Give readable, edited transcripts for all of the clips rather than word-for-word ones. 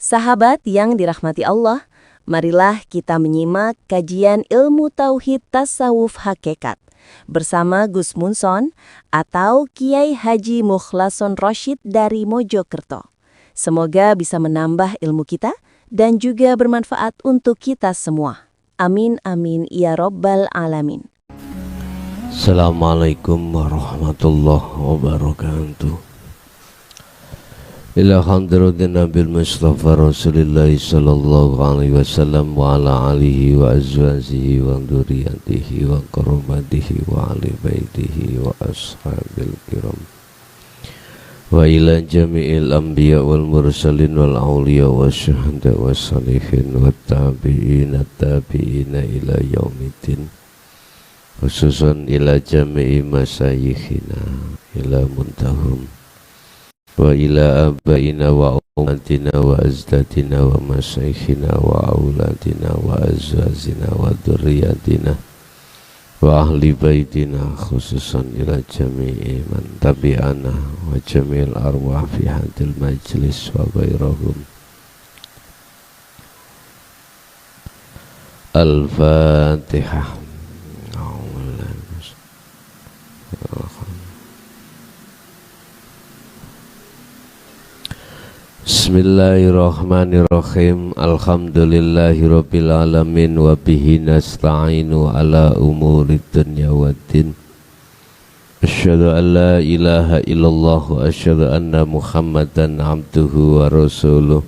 Sahabat yang dirahmati Allah, marilah kita menyimak kajian ilmu tauhid tasawuf hakikat bersama Gus Munson atau Kiai Haji Mukhlason Rosyid dari Mojokerto. Semoga bisa menambah ilmu kita dan juga bermanfaat untuk kita semua. Amin amin ya rabbal alamin. Assalamualaikum warahmatullahi wabarakatuh. Ila hadratin Nabil Mustafa Rasulullah sallallahu alaihi wasallam wa ala alihi wa azwajihi wa dzurriyyatihi wa qarabatihi wa ali baitihi wa ashabil kiram wa ila jami'il anbiya wal mursalin wal auliya wasyuhada wassalihin wat tabi'ina ila yaumiddin, khususan ila jami'i masyayikhina ila muntahum wa ila abaina wa umatina wa azdadina wa masyayikhina wa auladina wa azwazina wa dzurriyyatina wa ahli baitina, khususan ila jami'i man tabi'ana wa jami'il arwah fi hadil majlis wa ghairahum. Al-Fatihah. Bismillahirrahmanirrahim. Alhamdulillahirabbil alamin wa bihi nasta'inu ala umurid dunya waddin. Asyhadu an la ilaha illallah wa asyhadu anna Muhammadan abduhu wa rasuluh.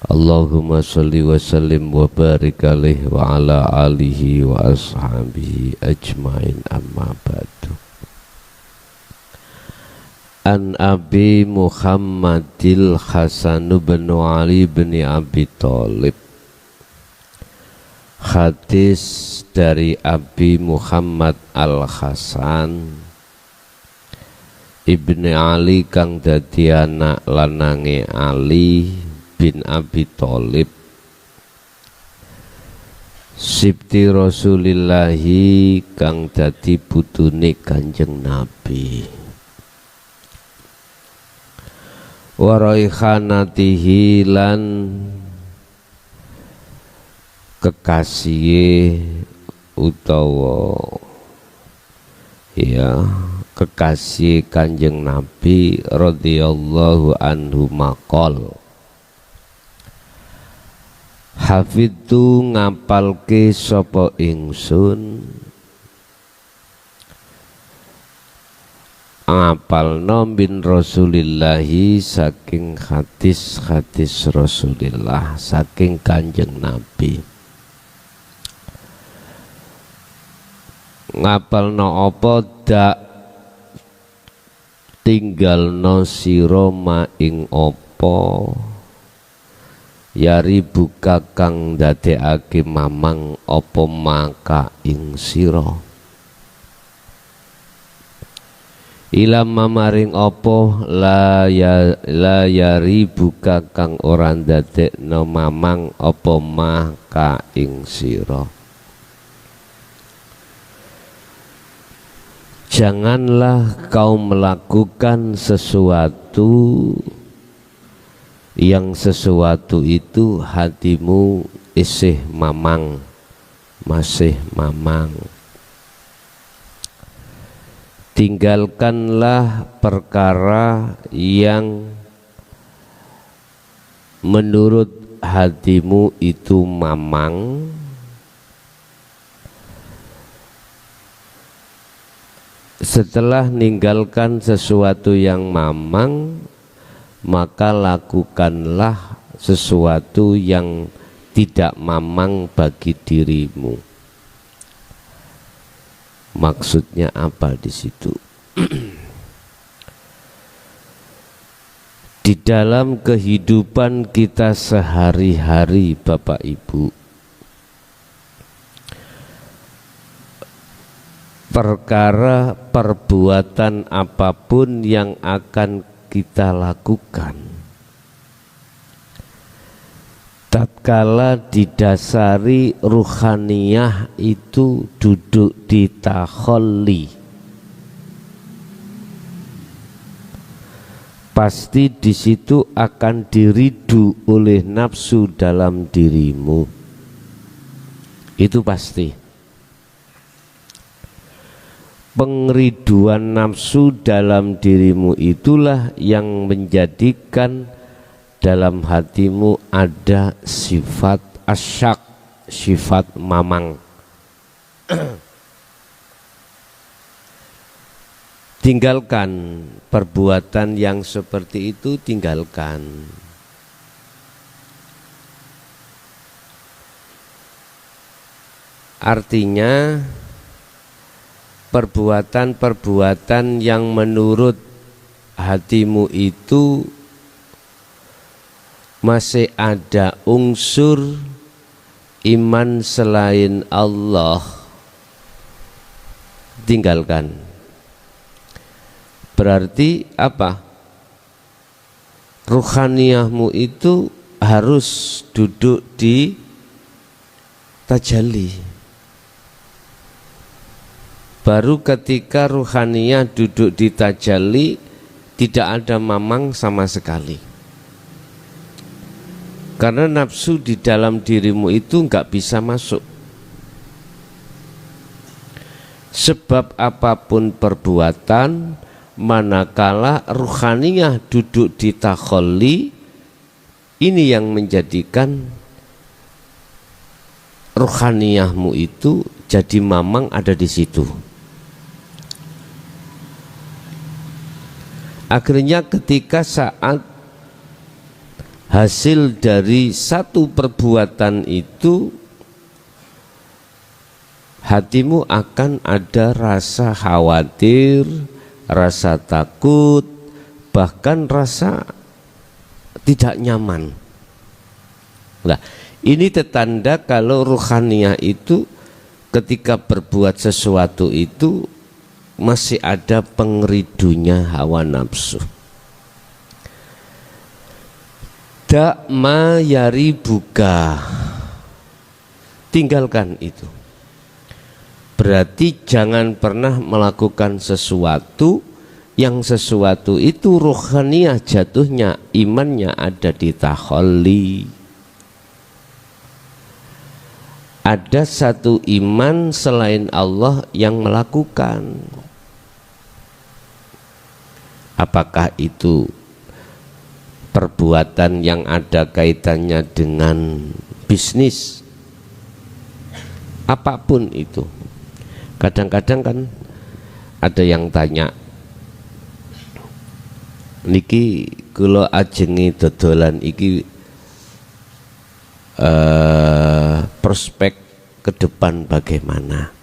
Allahumma shalli wa sallim wa barik alaihi wa ala alihi wa ashabihi ajmain, amma ba'du. An Abi Muhammadil Hasan bin Ali bin Abi Thalib. Hadis dari Abi Muhammad Al-Hasan Ibni Ali kang dadi anak lanange Ali bin Abi Thalib, sibti Rasulillahi kang dadi putune Kanjeng Nabi, wa raikhanatihi lan kekasih utawa kekasih Kanjeng Nabi radhiyallahu anhu maqal. Hafidtu ngapalke sapa ingsun, ngapalno bin Rasulillahi saking hadis-hadis Rasulillah, saking Kanjeng Nabi. Ngapalno apa? Dak tinggalno sira ma ing apa yari buka kang dadekake mamang apa maka ing sira, ila mamaring apa la yari buka kang ora ndadekno mamang apa maka ing sira. Janganlah kau melakukan sesuatu yang sesuatu itu hatimu isih mamang, masih mamang. Tinggalkanlah perkara yang menurut hatimu itu mamang, setelah ninggalkan sesuatu yang mamang, maka lakukanlah sesuatu yang tidak mamang bagi dirimu. Maksudnya apa di situ? Di dalam kehidupan kita sehari-hari, Bapak Ibu, perkara perbuatan apapun yang akan kita lakukan, tatkala didasari ruhaniyah itu duduk di takhalli, pasti di situ akan diridu oleh nafsu dalam dirimu. Itu pasti. Pengriduan nafsu dalam dirimu itulah yang menjadikan dalam hatimu ada sifat asyak, sifat mamang. Tinggalkan perbuatan yang seperti itu, tinggalkan. Artinya perbuatan-perbuatan yang menurut hatimu itu masih ada unsur iman selain Allah, tinggalkan. Berarti apa? Ruhaniyahmu itu harus duduk di tajalli. Baru ketika ruhaniyah duduk di tajalli, tidak ada mamang sama sekali. Karena nafsu di dalam dirimu itu enggak bisa masuk. Sebab apapun perbuatan, manakala ruhaniyah duduk di takhalli, ini yang menjadikan ruhaniyahmu itu jadi mamang ada di situ. Akhirnya ketika saat hasil dari satu perbuatan itu, hatimu akan ada rasa khawatir, rasa takut, bahkan rasa tidak nyaman. Nah, ini tanda kalau ruhaniyah itu ketika berbuat sesuatu itu masih ada pengridunya hawa nafsu. Da ma yaribuka, tinggalkan itu. Berarti jangan pernah melakukan sesuatu yang sesuatu itu ruhaniyah jatuhnya, imannya ada di takhalli. Ada satu iman selain Allah yang melakukan. Apakah itu perbuatan yang ada kaitannya dengan bisnis, apapun itu. Kadang-kadang kan ada yang tanya, niki kula ajengi dodolan iki prospek ke depan bagaimana?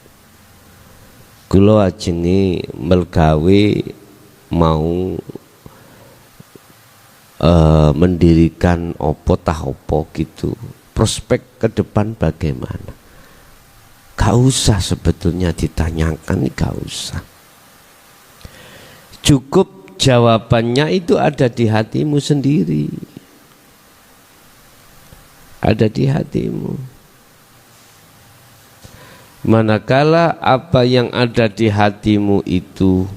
Kula ajengi melgawe mau mendirikan opo tah opo gitu, prospek ke depan bagaimana? Gak usah sebetulnya ditanyakan, gak usah. Cukup jawabannya itu ada di hatimu sendiri, ada di hatimu. Manakala apa yang ada di hatimu itu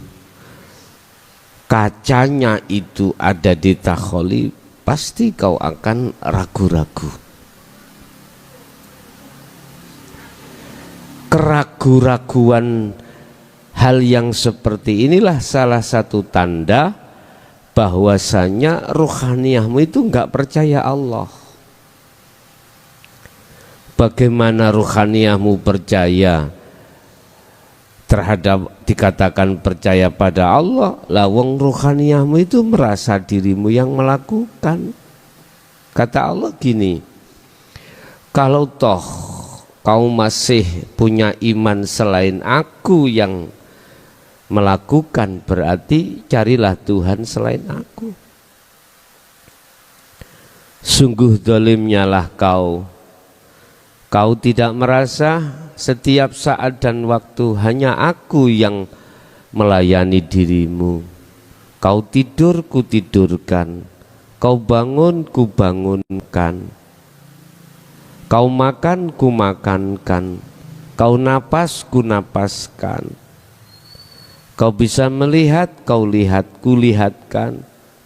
kacanya itu ada di takhalli, pasti kau akan ragu-ragu. Keragu-raguan hal yang seperti inilah salah satu tanda bahwasanya ruhaniyahmu itu enggak percaya Allah. Bagaimana ruhaniyahmu percaya terhadap dikatakan percaya pada Allah, lawang ruhaniyahmu itu merasa dirimu yang melakukan. Kata Allah gini, kalau toh kau masih punya iman selain aku yang melakukan, berarti carilah Tuhan selain aku. Sungguh zalimnya lah kau tidak merasa setiap saat dan waktu hanya aku yang melayani dirimu. Kau tidur, ku tidurkan. Kau bangun, ku bangunkan. Kau makan, ku makankan. Kau napas, ku napaskan. Kau bisa melihat, kau lihat, ku lihatkan.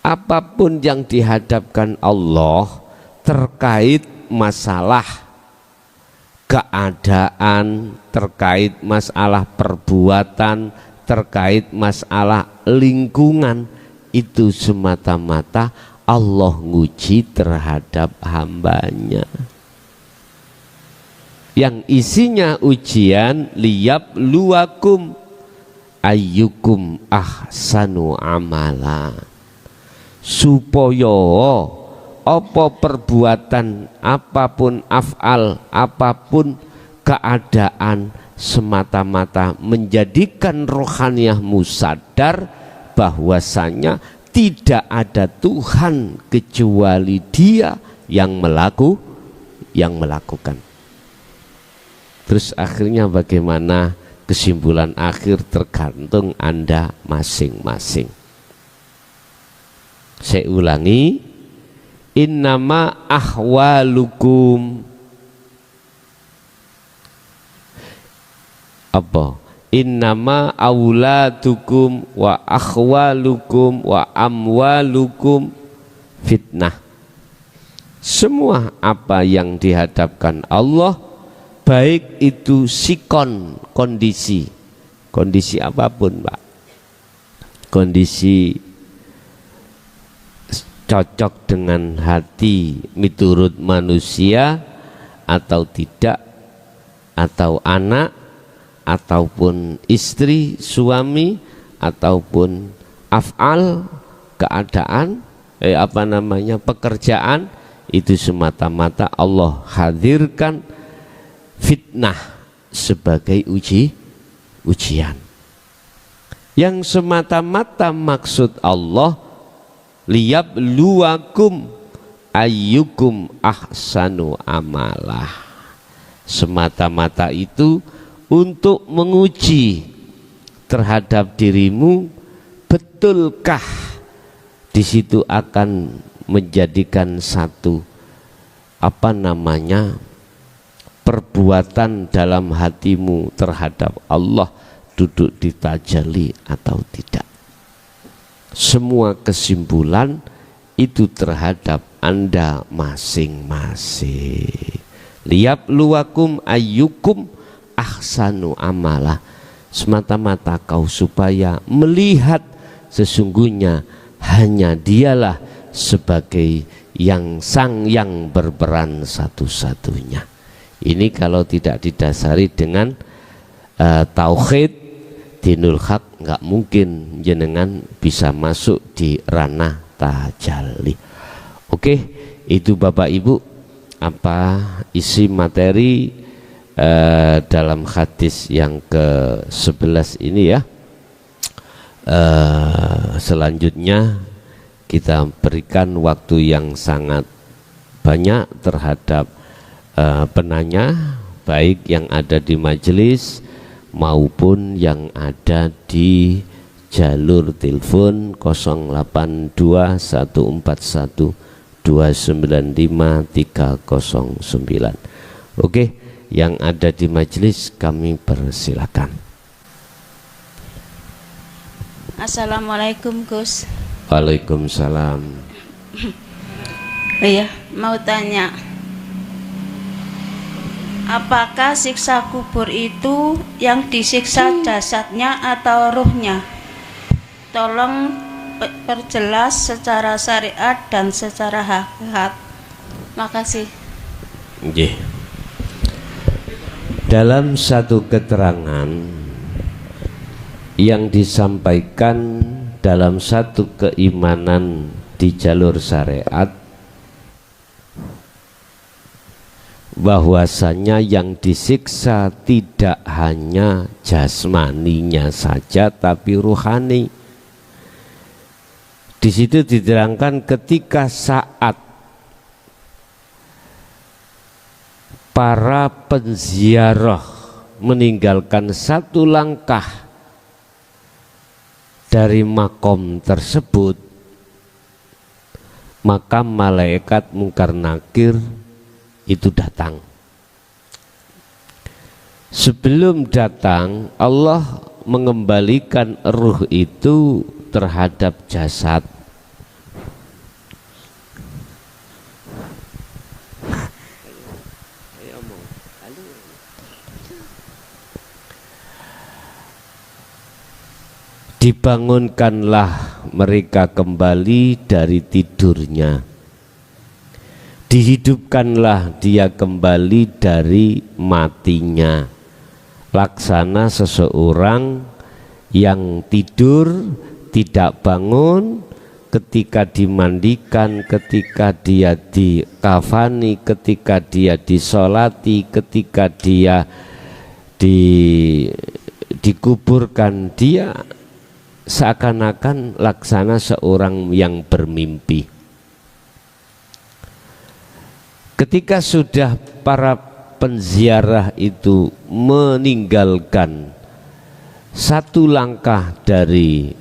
apapun yang dihadapkan Allah terkait masalah keadaan, terkait masalah perbuatan, terkait masalah lingkungan, itu semata-mata Allah nguji terhadap hambanya. Yang isinya ujian, liyabluwakum ayyukum ahsanu amala, supaya apa perbuatan apapun, af'al apapun, keadaan, semata-mata menjadikan rohaniyahmu sadar bahwasanya tidak ada Tuhan kecuali Dia yang melakukan. Terus akhirnya bagaimana? Kesimpulan akhir tergantung Anda masing-masing. Saya ulangi, innama ahwalukum apa? Innama auladukum wa akhwalukum wa amwalukum fitnah. Semua apa yang dihadapkan Allah, baik itu sikon, kondisi apapun, Pak, kondisi cocok dengan hati miturut manusia atau tidak, atau anak, ataupun istri, suami, ataupun af'al, keadaan, pekerjaan, itu semata-mata Allah hadirkan fitnah sebagai ujian. Yang semata-mata maksud Allah liyabluwakum ayyukum ahsanu amalah, semata-mata itu untuk menguji terhadap dirimu, betulkah di situ akan menjadikan satu perbuatan dalam hatimu terhadap Allah duduk di tajalli atau tidak. Semua kesimpulan itu terhadap Anda masing-masing. Liyabluwakum ayyukum ahsanu amalah, semata-mata kau supaya melihat sesungguhnya hanya Dialah sebagai yang berperan satu-satunya. Ini kalau tidak didasari dengan tauhid dinul haq, nggak mungkin jenengan bisa masuk di ranah tajalli. Oke, itu Bapak Ibu apa isi materi dalam hadis yang ke-11 ini ya. Selanjutnya kita berikan waktu yang sangat banyak terhadap penanya, baik yang ada di majelis maupun yang ada di jalur telepon 0821295309. Oke, yang ada di majelis kami persilakan. Assalamualaikum Gus. Waalaikumsalam. Iya, mau tanya, apakah siksa kubur itu yang disiksa jasadnya atau ruhnya? Tolong perjelas secara syariat dan secara hakikat. Makasih. Nggih. Dalam satu keterangan yang disampaikan dalam satu keimanan di jalur syariat, bahwasanya yang disiksa tidak hanya jasmaninya saja tapi ruhani. Di situ diterangkan ketika saat para penziarah meninggalkan satu langkah dari makom tersebut, maka malaikat mungkar nakir itu datang. Sebelum datang, Allah mengembalikan ruh itu terhadap jasad Dibangunkanlah mereka kembali dari tidurnya, dihidupkanlah dia kembali dari matinya, laksana seseorang yang tidur tidak bangun ketika dimandikan, ketika dia dikafani, ketika dia disolati, ketika dia dikuburkan, dia seakan-akan laksana seorang yang bermimpi. Ketika sudah para penziarah itu meninggalkan satu langkah dari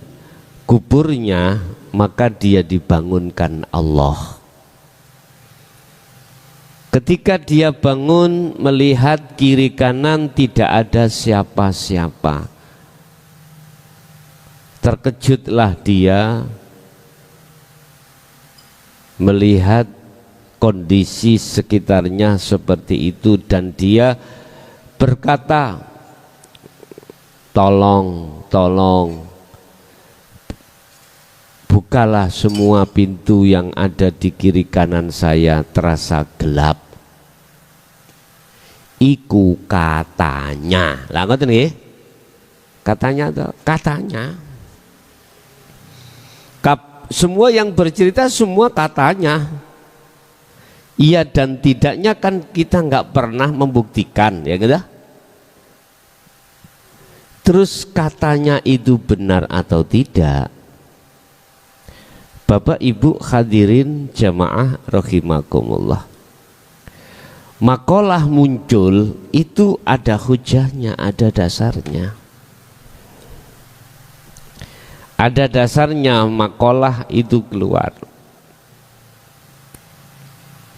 kuburnya, maka dia dibangunkan Allah. Ketika dia bangun melihat kiri kanan tidak ada siapa-siapa, terkejutlah dia melihat kondisi sekitarnya seperti itu, dan dia berkata, tolong, bukalah semua pintu yang ada di kiri kanan saya, terasa gelap. Iku katanya, lah ngoten nggih, katanya tuh, katanya. Semua yang bercerita semua katanya, iya dan tidaknya kan kita nggak pernah membuktikan, ya gitu. Terus katanya itu benar atau tidak? Bapak Ibu hadirin jamaah rahimakumullah, makalah muncul itu ada hujahnya, ada dasarnya. Ada dasarnya makalah itu keluar.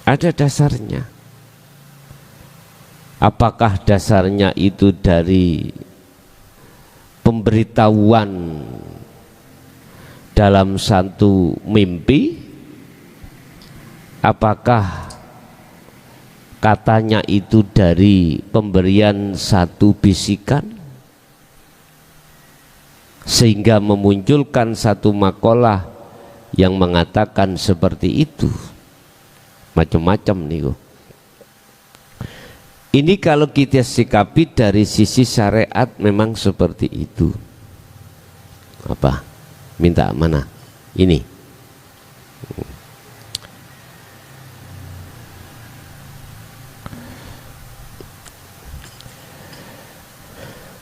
Ada dasarnya. Apakah dasarnya itu dari pemberitahuan dalam satu mimpi? Apakah katanya itu dari pemberian satu bisikan sehingga memunculkan satu makalah yang mengatakan seperti itu? Macam-macam nih. Ini kalau kita sikapi dari sisi syariat memang seperti itu. Apa? Minta mana? Ini.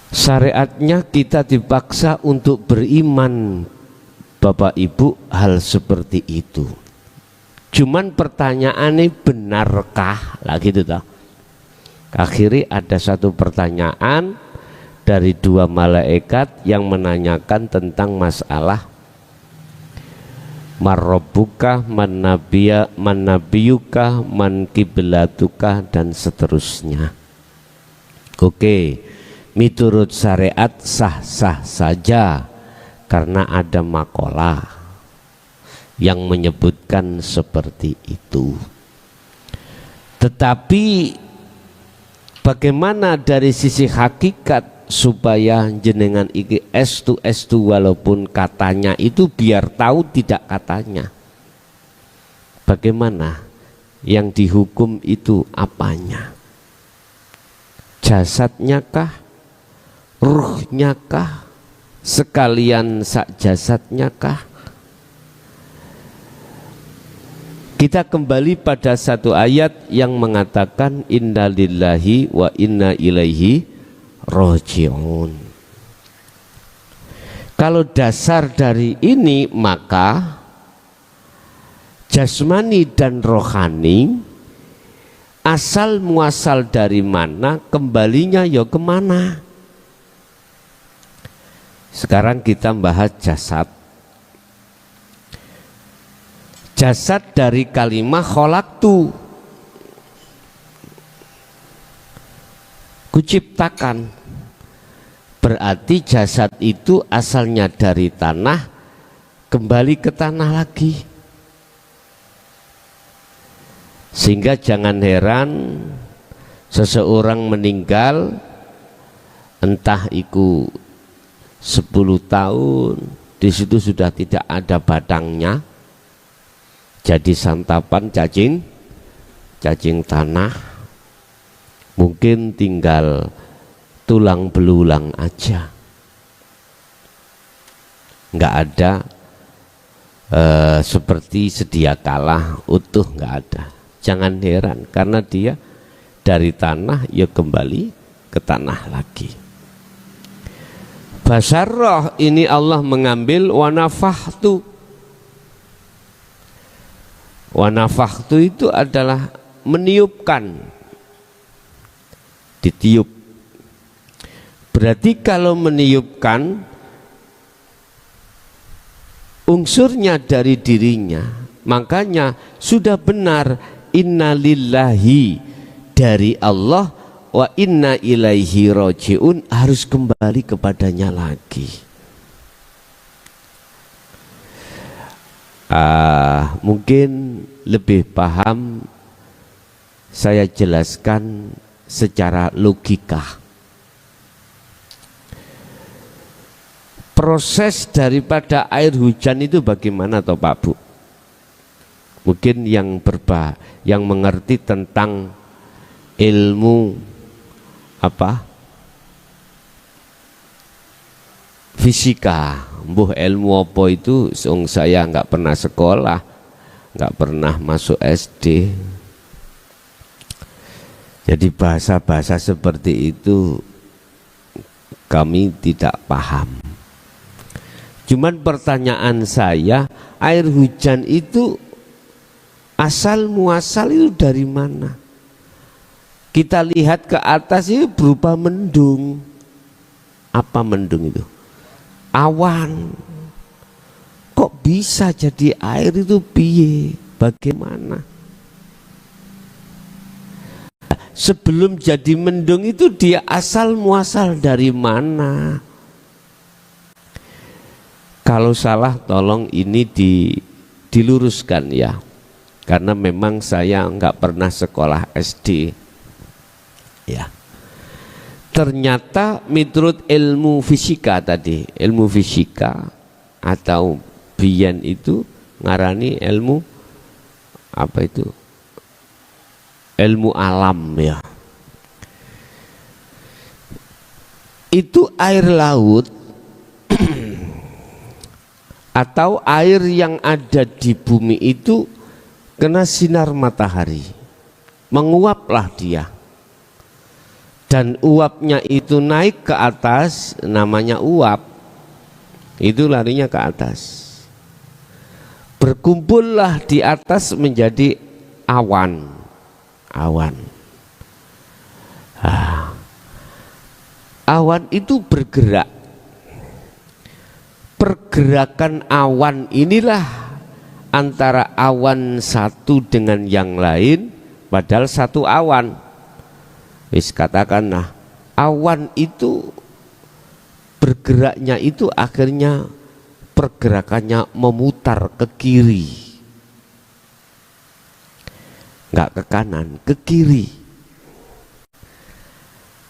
Syariatnya kita dipaksa untuk beriman, Bapak Ibu, hal seperti itu. Cuman pertanyaannya benarkah? Lah gitu toh. Akhirnya ada satu pertanyaan dari dua malaikat yang menanyakan tentang masalah marrobuka, manabiyuka, man kiblatuka, dan seterusnya. Oke, miturut syariat sah-sah saja karena ada makalah yang menyebutkan seperti itu. Tetapi bagaimana dari sisi hakikat supaya jenengan iki estu walaupun katanya itu biar tahu tidak katanya? Bagaimana yang dihukum itu apanya? Jasadnya kah? Ruhnya kah? Sekalian sak jasadnya kah? Kita kembali pada satu ayat yang mengatakan innalillahi wa inna ilaihi raji'un. Kalau dasar dari ini, maka jasmani dan rohani asal muasal dari mana, kembalinya ya kemana. Sekarang kita bahas jasad. Jasad dari kalimah kholaktu, kuciptakan. Berarti jasad itu asalnya dari tanah, kembali ke tanah lagi. Sehingga jangan heran seseorang meninggal entah iku 10 tahun, di situ sudah tidak ada batangnya, jadi santapan cacing tanah, mungkin tinggal tulang belulang aja, nggak ada seperti sedia kala utuh, nggak ada. Jangan heran karena dia dari tanah ya kembali ke tanah lagi. Basarroh ini Allah mengambil wanafahtu. Wanafahtu itu adalah meniupkan, ditiup. Berarti kalau meniupkan unsurnya dari dirinya, makanya sudah benar innalillahi dari Allah wa inna ilaihi roji'un, harus kembali kepadanya lagi. Mungkin lebih paham saya jelaskan secara logika. Proses daripada air hujan itu bagaimana toh Pak Bu? Mungkin yang mengerti tentang ilmu fisika, ilmu apa itu, saya nggak pernah sekolah, nggak pernah masuk SD, jadi bahasa-bahasa seperti itu kami tidak paham. Cuman pertanyaan saya, air hujan itu asal muasal itu dari mana? Kita lihat ke atas itu berupa mendung. Apa mendung itu? Awan. Kok bisa jadi air itu piye? Bagaimana? Sebelum jadi mendung itu dia asal muasal dari mana? Kalau salah tolong ini diluruskan ya. Karena memang saya nggak pernah sekolah SD. Ya. Ternyata menurut ilmu fisika tadi, ilmu fisika atau biyen itu ngarani ilmu apa itu? Ilmu alam ya. Itu air laut atau air yang ada di bumi itu kena sinar matahari, menguaplah dia. Dan uapnya itu naik ke atas, namanya uap. Itu larinya ke atas. Berkumpullah di atas menjadi awan. Awan. Awan itu bergerak. Pergerakan awan inilah antara awan satu dengan yang lain, padahal satu awan. Wis katakanlah awan itu bergeraknya itu akhirnya pergerakannya memutar ke kiri, nggak ke kanan, ke kiri.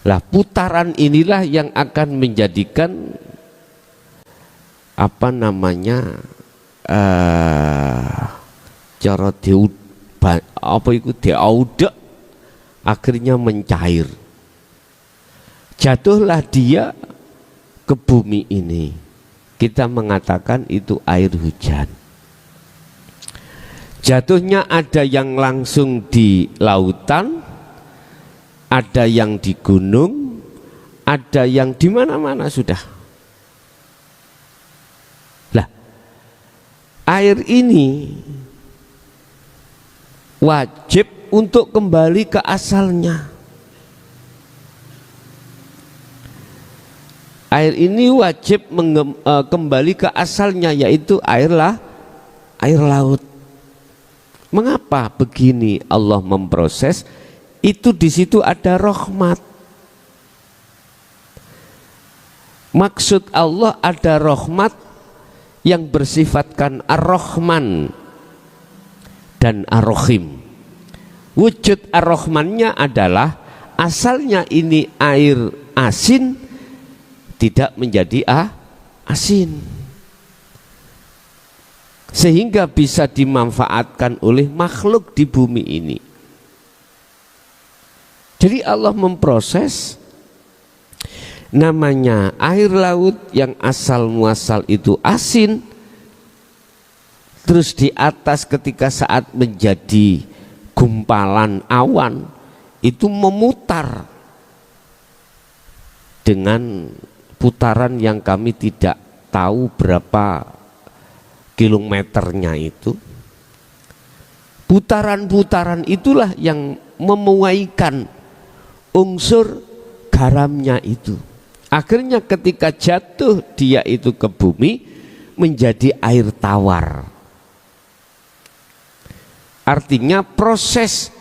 Lah putaran inilah yang akan menjadikan apa namanya cara diaudek akhirnya mencair, jatuhlah dia ke bumi ini. Kita mengatakan itu air hujan. Jatuhnya ada yang langsung di lautan, ada yang di gunung, ada yang di mana-mana sudah. Lah, air ini wajib untuk kembali ke asalnya. Air ini wajib kembali ke asalnya, yaitu air laut. Mengapa begini Allah memproses? Itu di situ ada rahmat. Maksud Allah ada rahmat yang bersifatkan ar-Rahman dan ar-Rahim. Wujud ar-Rahmannya adalah asalnya ini air asin tidak menjadi asin, sehingga bisa dimanfaatkan oleh makhluk di bumi ini. Jadi Allah memproses namanya air laut yang asal muasal itu asin, terus di atas ketika saat menjadi gumpalan awan itu memutar dengan putaran yang kami tidak tahu berapa kilometernya itu. Putaran-putaran itulah yang memuaikan unsur garamnya itu. Akhirnya ketika jatuh dia itu ke bumi menjadi air tawar. Artinya proses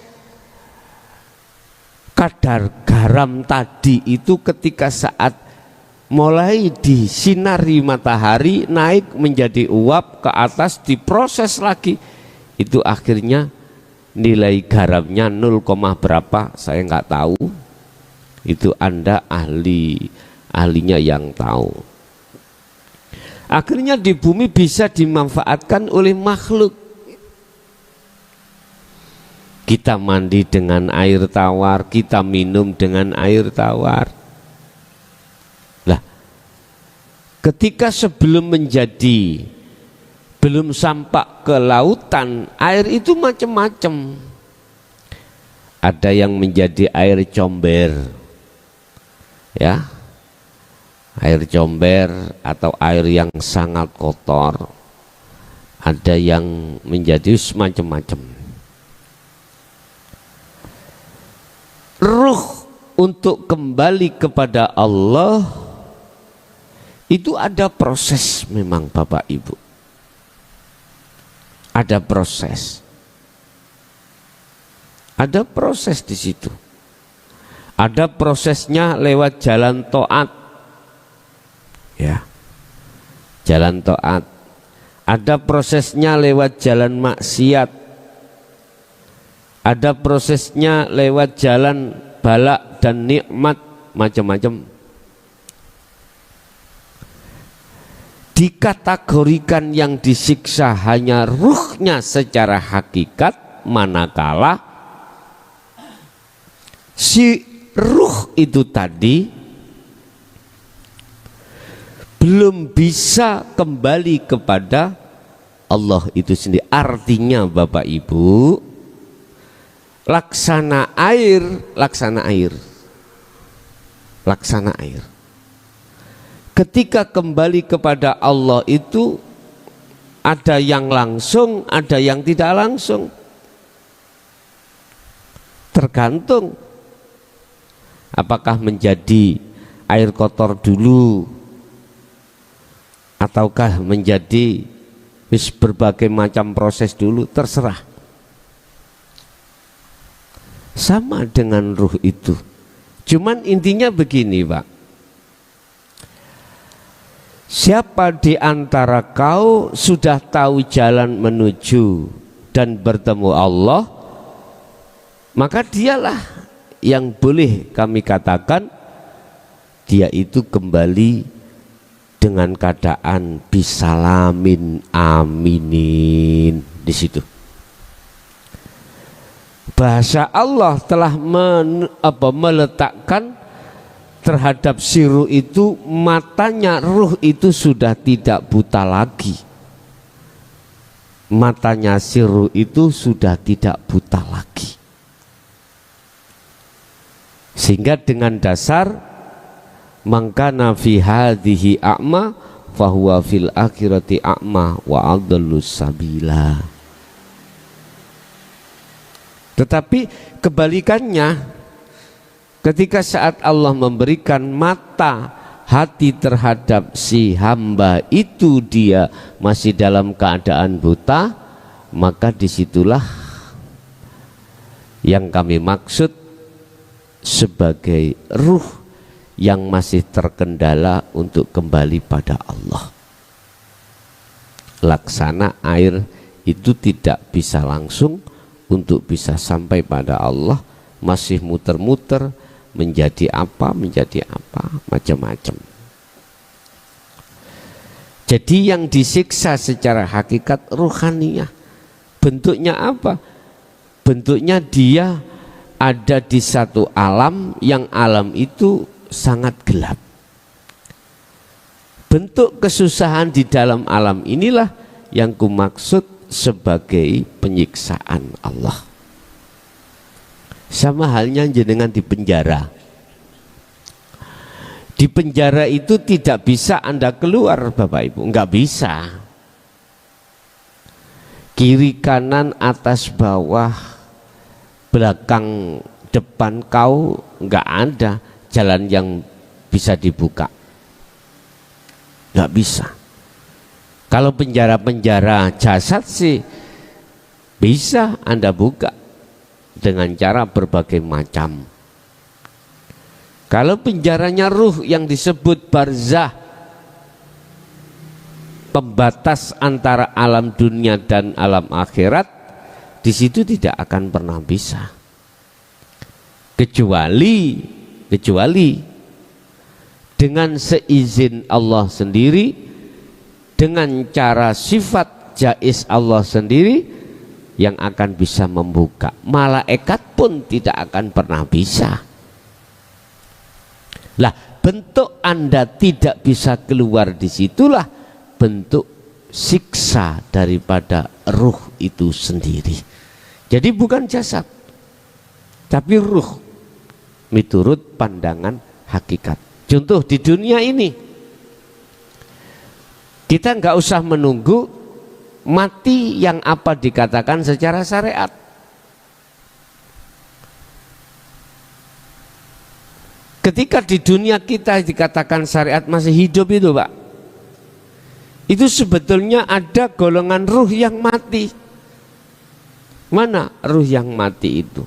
kadar garam tadi itu ketika saat mulai disinari matahari naik menjadi uap ke atas, diproses lagi, itu akhirnya nilai garamnya 0, berapa saya nggak tahu, itu Anda ahlinya yang tahu. Akhirnya di bumi bisa dimanfaatkan oleh makhluk. Kita mandi dengan air tawar, kita minum dengan air tawar. Lah, ketika sebelum menjadi, belum sampai ke lautan, air itu macam-macam. Ada yang menjadi air comber, ya, air comber atau air yang sangat kotor. Ada yang menjadi macam-macam. Ruh untuk kembali kepada Allah itu ada proses memang Bapak Ibu. Ada proses. Ada proses di situ. Ada prosesnya lewat jalan taat. Ya. Jalan taat. Ada prosesnya lewat jalan maksiat. Ada prosesnya lewat jalan balak dan nikmat, macam-macam. Dikategorikan yang disiksa hanya ruhnya secara hakikat, manakala si ruh itu tadi belum bisa kembali kepada Allah itu sendiri. Artinya Bapak Ibu, laksana air. Ketika kembali kepada Allah itu ada yang langsung, ada yang tidak langsung. Tergantung apakah menjadi air kotor dulu ataukah menjadi berbagai macam proses dulu, terserah. Sama dengan ruh itu. Cuman intinya begini Pak, siapa di antara kau sudah tahu jalan menuju dan bertemu Allah, maka dialah yang boleh kami katakan dia itu kembali dengan keadaan bisalamin aminin. Di situ bahasa Allah telah meletakkan terhadap si ruh itu, matanya ruh itu sudah tidak buta lagi. Matanya si ruh itu sudah tidak buta lagi. Sehingga dengan dasar mangkana fi hadhihi a'ma fahuwa fil akhirati a'ma wa adallus sabila. Tetapi kebalikannya, ketika saat Allah memberikan mata hati terhadap si hamba itu, dia masih dalam keadaan buta, maka disitulah yang kami maksud sebagai ruh yang masih terkendala untuk kembali pada Allah. Laksana air itu tidak bisa langsung untuk bisa sampai pada Allah, masih muter-muter menjadi apa, macam-macam. Jadi yang disiksa secara hakikat ruhaniyah. Bentuknya apa? Bentuknya dia ada di satu alam yang alam itu sangat gelap. Bentuk kesusahan di dalam alam inilah yang kumaksud sebagai penyiksaan Allah. Sama halnya jenengan di penjara. Di penjara itu tidak bisa Anda keluar, Bapak Ibu, enggak bisa. Kiri kanan atas bawah belakang depan kau enggak ada jalan yang bisa dibuka, enggak bisa. Kalau penjara-penjara jasad sih bisa Anda buka dengan cara berbagai macam. Kalau penjaranya ruh yang disebut barzah, pembatas antara alam dunia dan alam akhirat, di situ tidak akan pernah bisa. Kecuali dengan seizin Allah sendiri, dengan cara sifat jaiz Allah sendiri yang akan bisa membuka. Malaikat pun tidak akan pernah bisa. Lah, bentuk Anda tidak bisa keluar, disitulah bentuk siksa daripada ruh itu sendiri. Jadi bukan jasad, tapi ruh miturut pandangan hakikat. Contoh di dunia ini, kita nggak usah menunggu mati yang apa dikatakan secara syariat. Ketika di dunia kita dikatakan syariat masih hidup itu, Pak, itu sebetulnya ada golongan ruh yang mati. Mana ruh yang mati itu?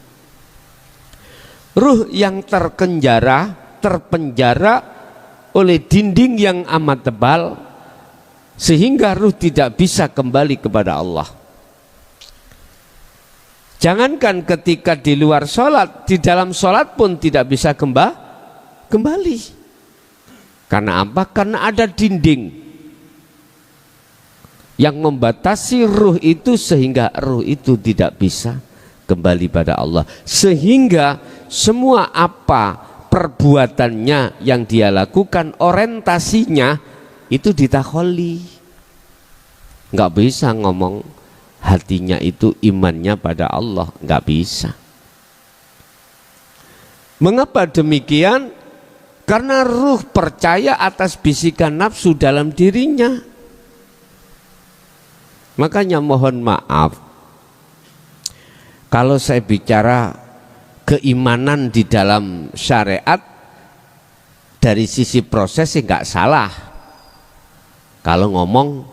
Ruh yang terpenjara oleh dinding yang amat tebal, sehingga ruh tidak bisa kembali kepada Allah. Jangankan ketika di luar sholat, di dalam sholat pun tidak bisa kembali. Karena apa? Karena ada dinding yang membatasi ruh itu, sehingga ruh itu tidak bisa kembali pada Allah. Sehingga semua apa perbuatannya yang dia lakukan, orientasinya itu ditakholi. Nggak bisa ngomong hatinya itu imannya pada Allah, nggak bisa. Mengapa demikian? Karena ruh percaya atas bisikan nafsu dalam dirinya. Makanya mohon maaf kalau saya bicara keimanan di dalam syariat dari sisi proses sih nggak salah. Kalau ngomong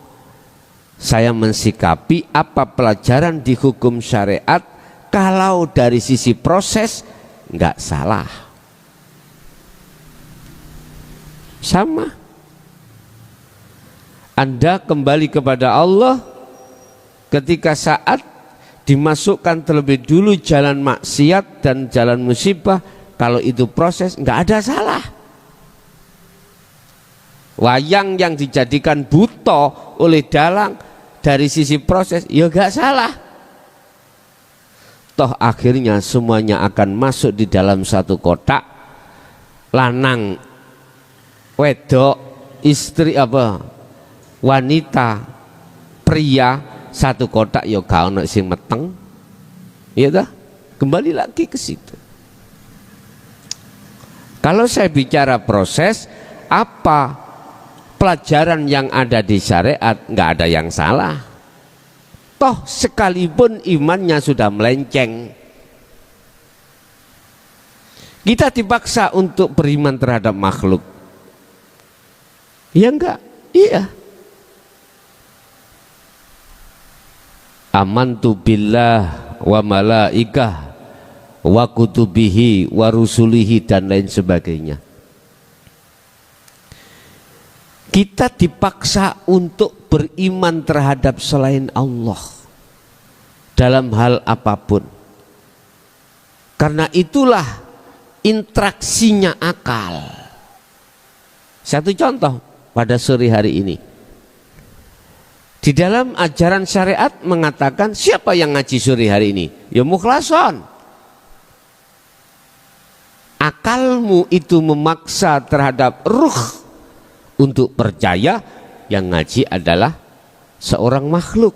saya mensikapi apa pelajaran di hukum syariat, kalau dari sisi proses nggak salah. Sama, Anda kembali kepada Allah ketika saat dimasukkan terlebih dulu jalan maksiat dan jalan musibah. Kalau itu proses, nggak ada salah. Wayang yang dijadikan buta oleh dalang dari sisi proses, ya nggak salah. Toh akhirnya semuanya akan masuk di dalam satu kotak. Lanang, wedok, istri apa, wanita, pria, satu kotak, ya gak ono sing meteng. Ya dah, kembali lagi ke situ. Kalau saya bicara proses, apa pelajaran yang ada di syariat, nggak ada yang salah. Toh sekalipun imannya sudah melenceng, kita dipaksa untuk beriman terhadap makhluk. Ya enggak? Iya. Amantu billah wa malaikah wa kutubihi wa rusulihi dan lain sebagainya. Kita dipaksa untuk beriman terhadap selain Allah dalam hal apapun. Karena itulah interaksinya akal. Satu contoh pada sore hari ini, Di dalam ajaran syariat mengatakan siapa yang ngaji sore hari ini? Ya mukhlason. Akalmu itu memaksa terhadap ruh untuk percaya yang ngaji adalah seorang makhluk.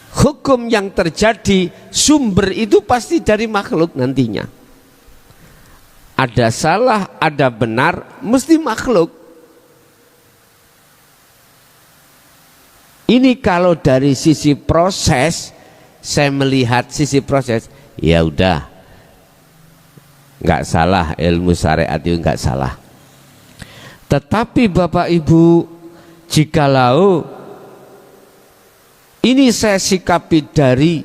Hukum yang terjadi sumber itu pasti dari makhluk nantinya. Ada salah, ada benar, mesti makhluk. Ini kalau dari sisi proses, saya melihat sisi proses, ya udah, nggak salah, ilmu syariat itu nggak salah. Tetapi Bapak Ibu, jikalau ini saya sikapi dari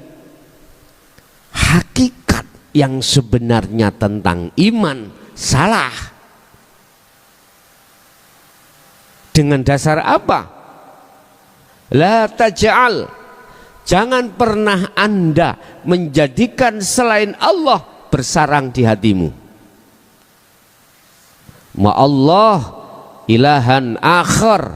hakikat yang sebenarnya tentang iman salah. Dengan dasar apa? La taj'al, jangan pernah Anda menjadikan selain Allah bersarang di hatimu. Ma'allah ilahan akhar,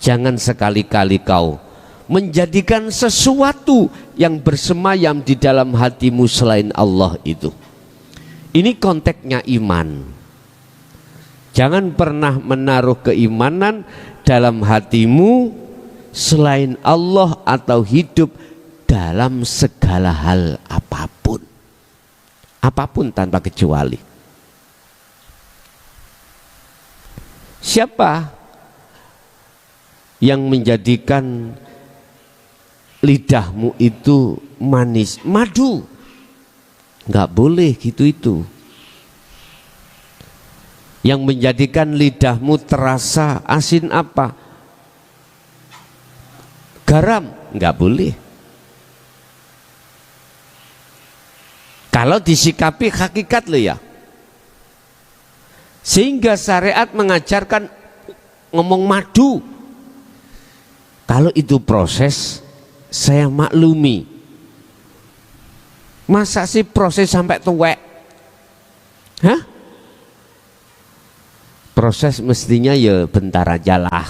jangan sekali-kali kau menjadikan sesuatu yang bersemayam di dalam hatimu selain Allah itu. Ini konteksnya iman. Jangan pernah menaruh keimanan dalam hatimu selain Allah atau hidup dalam segala hal apapun. Apapun tanpa kecuali. Siapa yang menjadikan lidahmu itu manis? Madu. Nggak boleh gitu itu. Yang menjadikan lidahmu terasa asin apa? Garam. Nggak boleh. Kalau disikapi hakikat loh ya. Sehingga syariat mengajarkan ngomong madu. Kalau itu proses, saya maklumi. Masa sih proses sampai tuwek? Hah? Proses mestinya ya bentar aja lah.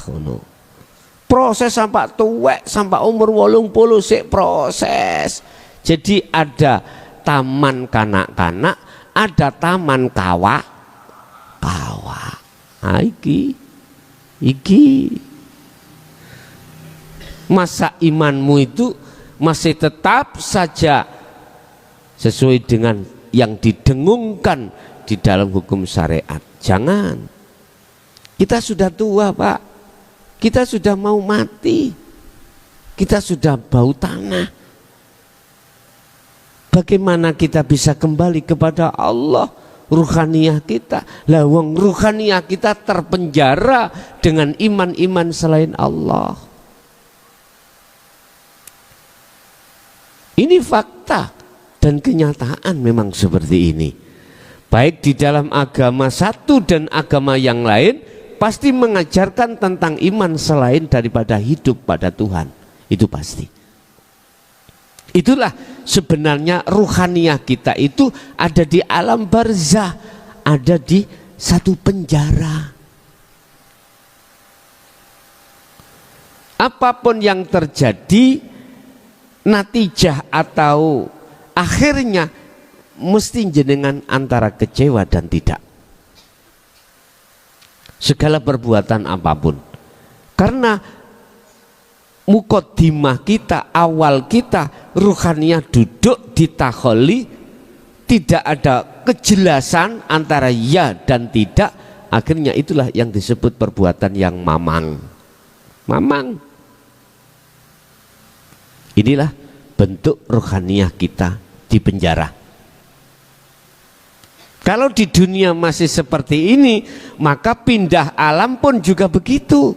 Proses sampai tuwek, sampai umur 80 sik proses. Jadi ada taman kanak-kanak, ada taman kawa. Nah, iki masa imanmu itu masih tetap saja sesuai dengan yang didengungkan di dalam hukum syariat. Jangan. Kita sudah tua, Pak. Kita sudah mau mati. Kita sudah bau tanah. Bagaimana kita bisa kembali kepada Allah? Ruhaniyah kita, lawang ruhaniyah kita terpenjara dengan iman-iman selain Allah. Ini fakta dan kenyataan memang seperti ini. Baik di dalam agama satu dan agama yang lain pasti mengajarkan tentang iman selain daripada hidup pada Tuhan. Itu pasti. Itulah sebenarnya ruhaniyah kita itu ada di alam barzah, ada di satu penjara. Apapun yang terjadi, natijah atau akhirnya mesti jenengan antara kecewa dan tidak. Segala perbuatan apapun. Karena mukaddimah kita, awal kita, ruhaniyah duduk di takholi, tidak ada kejelasan antara ya dan tidak, akhirnya itulah yang disebut perbuatan yang mamang. Mamang. Inilah bentuk ruhaniyah kita di penjara. Kalau di dunia masih seperti ini, maka pindah alam pun juga begitu.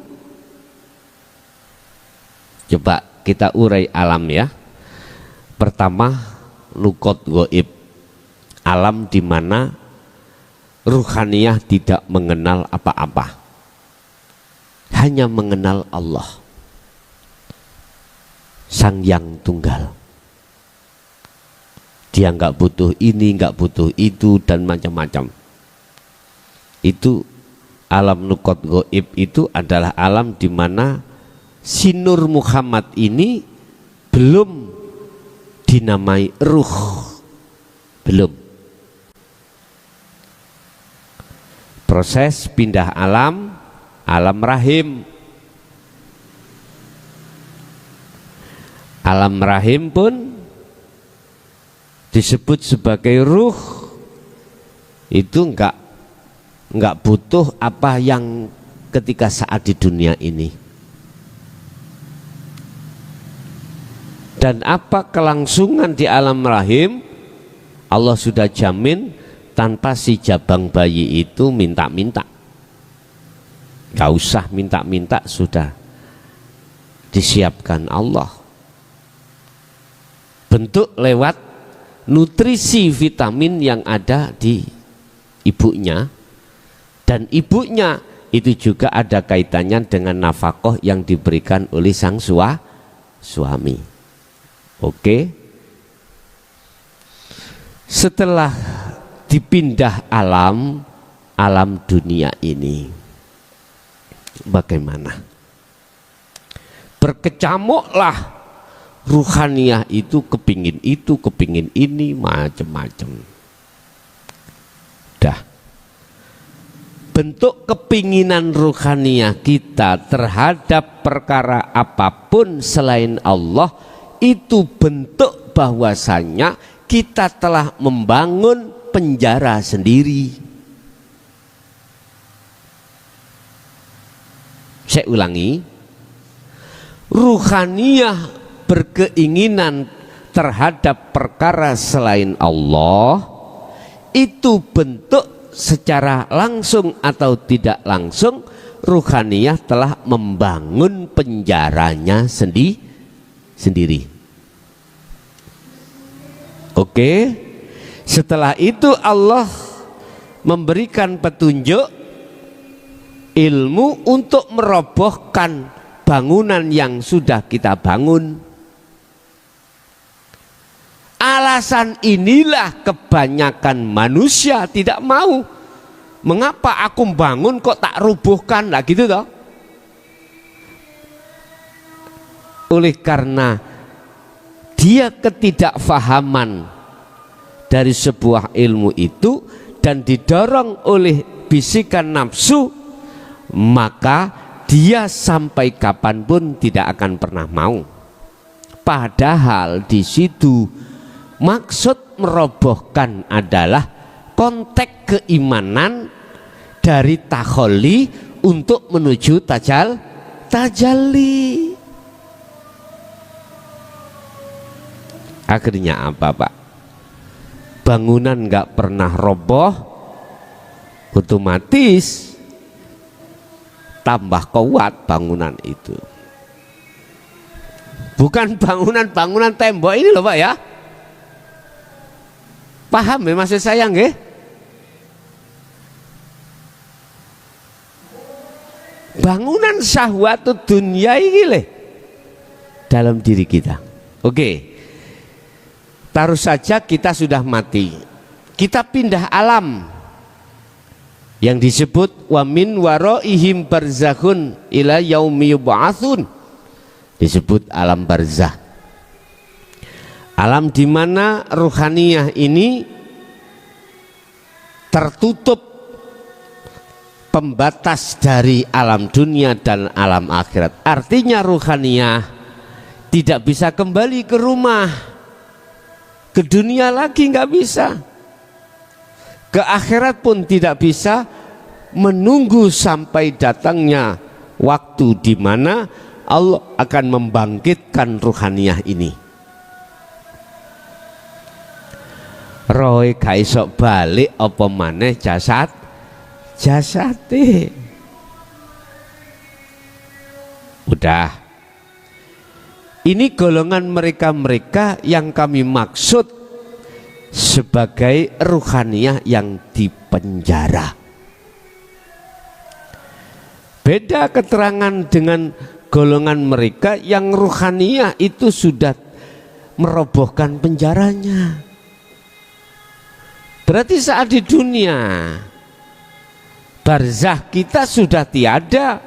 Coba kita urai alam ya. Pertama, lukot goib, alam di mana ruhaniyah tidak mengenal apa-apa, hanya mengenal Allah, Sang Yang Tunggal. Dia nggak butuh ini, nggak butuh itu dan macam-macam. Itu Alam nukot goib itu adalah alam di mana si Nur Muhammad ini belum dinamai ruh, belum. Proses pindah alam, alam rahim. Alam rahim pun disebut sebagai ruh. Itu enggak butuh apa yang ketika saat di dunia ini. Dan apa kelangsungan di alam rahim, Allah sudah jamin tanpa si jabang bayi itu minta-minta. Gak usah minta-minta, sudah disiapkan Allah. Bentuk lewat nutrisi vitamin yang ada di ibunya, dan ibunya itu juga ada kaitannya dengan nafkah yang diberikan oleh sang suami. Oke. Setelah dipindah alam dunia ini, bagaimana? Berkecamuklah ruhaniyah itu, kepingin ini, macam-macam. Dah. Bentuk kepinginan ruhaniyah kita terhadap perkara apapun selain Allah itu bentuk bahwasanya kita telah membangun penjara sendiri. Saya ulangi, ruhaniyah berkeinginan terhadap perkara selain Allah itu bentuk secara langsung atau tidak langsung ruhaniyah telah membangun penjaranya sendiri. Oke. Setelah itu Allah memberikan petunjuk ilmu untuk merobohkan bangunan yang sudah kita bangun. Alasan inilah kebanyakan manusia tidak mau. Mengapa aku bangun kok tak rubuhkan? Lah gitu toh. Oleh karena dia ketidakfahaman dari sebuah ilmu itu dan didorong oleh bisikan nafsu, maka dia sampai kapanpun tidak akan pernah mau. Padahal di situ maksud merobohkan adalah konteks keimanan dari takholi untuk menuju tajalli. Akhirnya apa, Pak? Bangunan nggak pernah roboh, otomatis tambah kuat bangunan itu. Bukan bangunan tembok ini loh, Pak ya. Paham ya maksud saya nggih? Bangunan syahwatud dunya ini leh dalam diri kita. Oke. Taruh saja kita sudah mati, kita pindah alam yang disebut wa min waraihim barzakhun ila yaumi yub'atsun, disebut alam barzah. Alam di mana ruhaniyah ini tertutup pembatas dari alam dunia dan alam akhirat. Artinya ruhaniyah tidak bisa kembali ke rumah, ke dunia lagi nggak bisa, ke akhirat pun tidak bisa, menunggu sampai datangnya waktu di mana Allah akan membangkitkan ruhaniyah ini. Roy kaisok balik apa maneh jasate. Udah. Ini golongan mereka-mereka yang kami maksud sebagai ruhaniyah yang dipenjara. Beda keterangan dengan golongan mereka yang ruhaniyah itu sudah merobohkan penjaranya. Berarti saat di dunia barzah kita sudah tiada.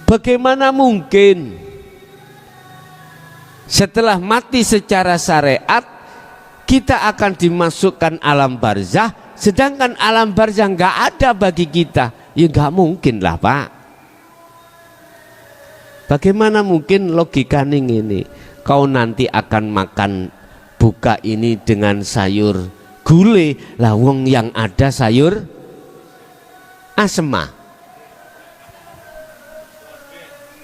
Bagaimana mungkin setelah mati secara syariat kita akan dimasukkan alam barzah, sedangkan alam barzah nggak ada bagi kita? Ya nggak mungkin lah Pak. Bagaimana mungkin logika ini? Kau nanti akan makan buka ini dengan sayur gulai, lah wong yang ada sayur asema.